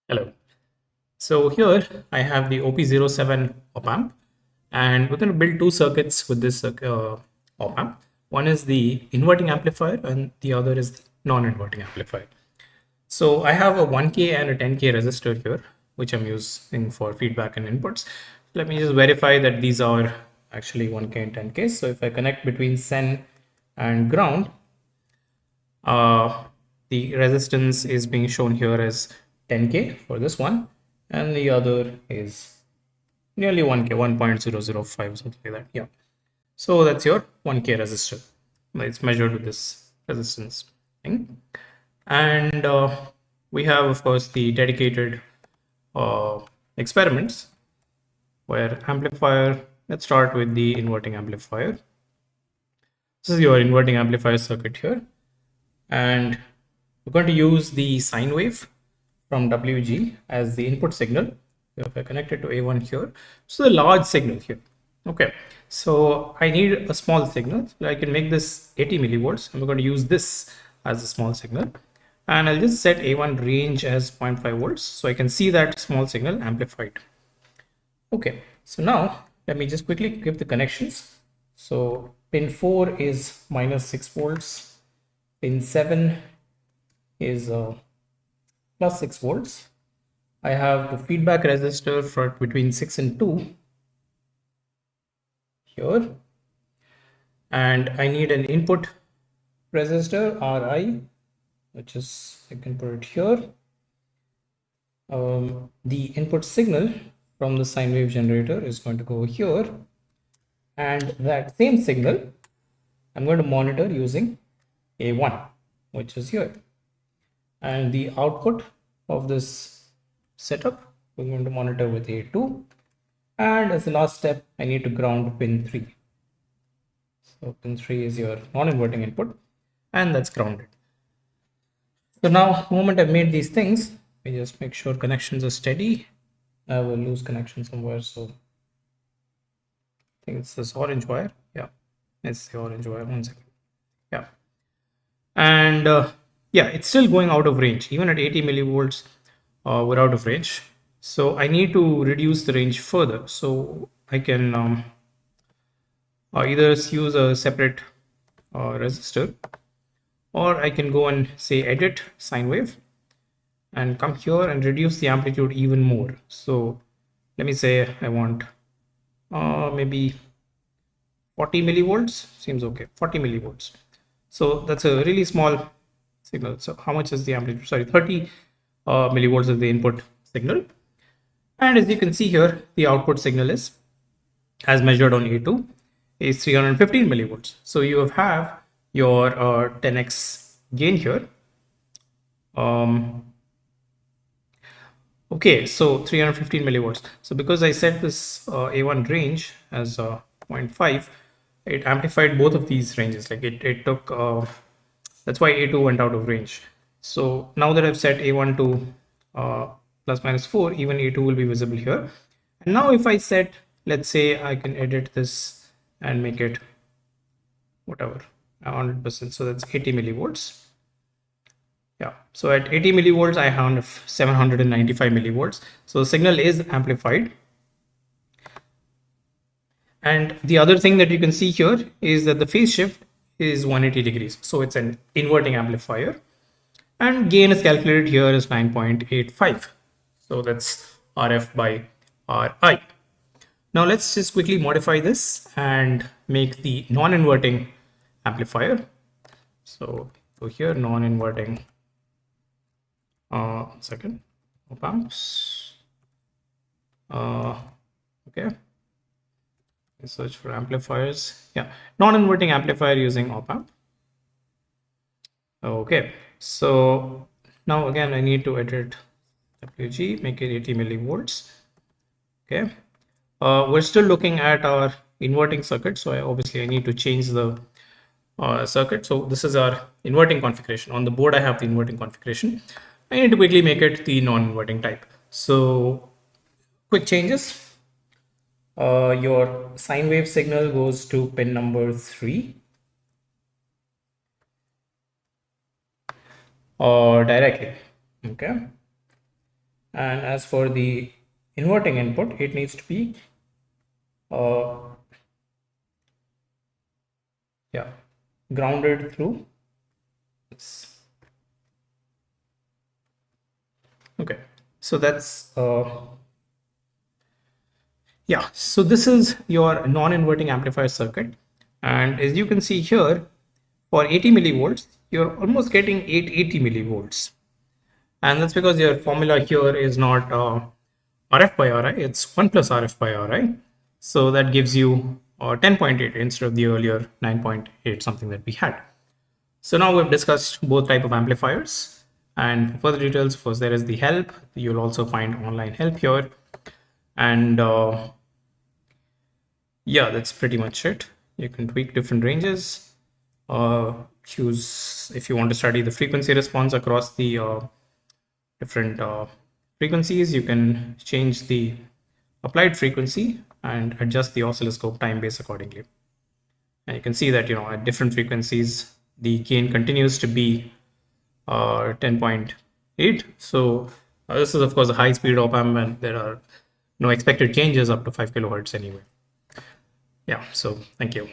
Hello. So here I have the OP07 opamp, and we're going to build two circuits with this opamp. One is the inverting amplifier and the other is the non-inverting amplifier. So I have a 1K and a 10K resistor here, which I'm using for feedback and inputs. Let me just verify that these are actually 1K and 10K. So if I connect between sine and ground, uh, the resistance is being shown here as 10K for this one, and the other is nearly 1K, 1.005, something like that. Yeah. So that's your 1K resistor. It's measured with this resistance thing. And we have, of course, the dedicated uh, experiments where amplifier, let's start with the inverting amplifier. This is your inverting amplifier circuit here. And we're going to use the sine wave from WG as the input signal. So if I connect it to A1 here, so the large signal here. Okay, so I need a small signal. So I can make this 80 millivolts. I'm going to use this as a small signal. And I'll just set A1 range as 0.5 volts. So I can see that small signal amplified. Okay, so now let me just quickly give the connections. So pin 4 is minus 6 volts. Pin 7 is plus 6 volts. I have the feedback resistor for between 6 and 2 here. And I need an input resistor Ri, which is, I can put it here. The input signal from the sine wave generator is going to go here. And that same signal, I'm going to monitor using A1, which is here. And the output of this setup, we're going to monitor with A2. And as the last step, I need to ground pin 3. So pin 3 is your non-inverting input, and that's grounded. So now, the moment I've made these things, I just make sure connections are steady. I will lose connection somewhere, so I think it's this orange wire. Yeah, it's the orange wire. 1 second. Yeah, and yeah, it's still going out of range. Even at 80 millivolts, we're out of range. So I need to reduce the range further. So I can either use a separate resistor, or I can go and say edit sine wave and come here and reduce the amplitude even more. So let me say I want maybe 40 millivolts, seems okay, 40 millivolts. So that's a really small signal. So how much is the amplitude? Sorry, 30 millivolts is the input signal. And as you can see here, the output signal is, as measured on A2, is 315 millivolts. So you have your 10x gain here. Okay, so 315 millivolts. So because I set this A1 range as 0.5, it amplified both of these ranges. Like it took, that's why A2 went out of range. So now that I've set A1 to plus minus 4, even A2 will be visible here. And now if I set, let's say I can edit this and make it whatever, 100%. So that's 80 millivolts. Yeah, so at 80 millivolts, I have 795 millivolts. So the signal is amplified. And the other thing that you can see here is that the phase shift is 180 degrees. So it's an inverting amplifier. And gain is calculated here as 9.85. So that's RF by RI. Now let's just quickly modify this and make the non-inverting amplifier. So go here, non-inverting. Second, opamps. Okay. Search for amplifiers. Yeah, non-inverting amplifier using opamp. Okay, so now again I need to edit WG, make it 80 millivolts. Okay, we're still looking at our inverting circuit, so obviously I need to change the circuit. So this is our inverting configuration. On the board I have the inverting configuration. I need to quickly make it the non-inverting type. So quick changes. Your sine wave signal goes to pin number 3 directly. Okay. And as for the inverting input, it needs to be uh, yeah, grounded through this. Okay, so that's yeah, so this is your non-inverting amplifier circuit. And as you can see here, for 80 millivolts, you're almost getting 880 millivolts. And that's because your formula here is not RF by RI, it's 1 plus RF by RI. So that gives you 10.8 instead of the earlier 9.8 something that we had. So now we've discussed both type of amplifiers, and for further details, of course, there is the help. You'll also find online help here. And yeah, that's pretty much it. You can tweak different ranges. Choose if you want to study the frequency response across the different frequencies. You can change the applied frequency and adjust the oscilloscope time base accordingly. And you can see that at different frequencies, the gain continues to be 10.8. So this is of course a high-speed op-amp, and there are no expected changes up to 5 kilohertz anyway. Yeah, so thank you.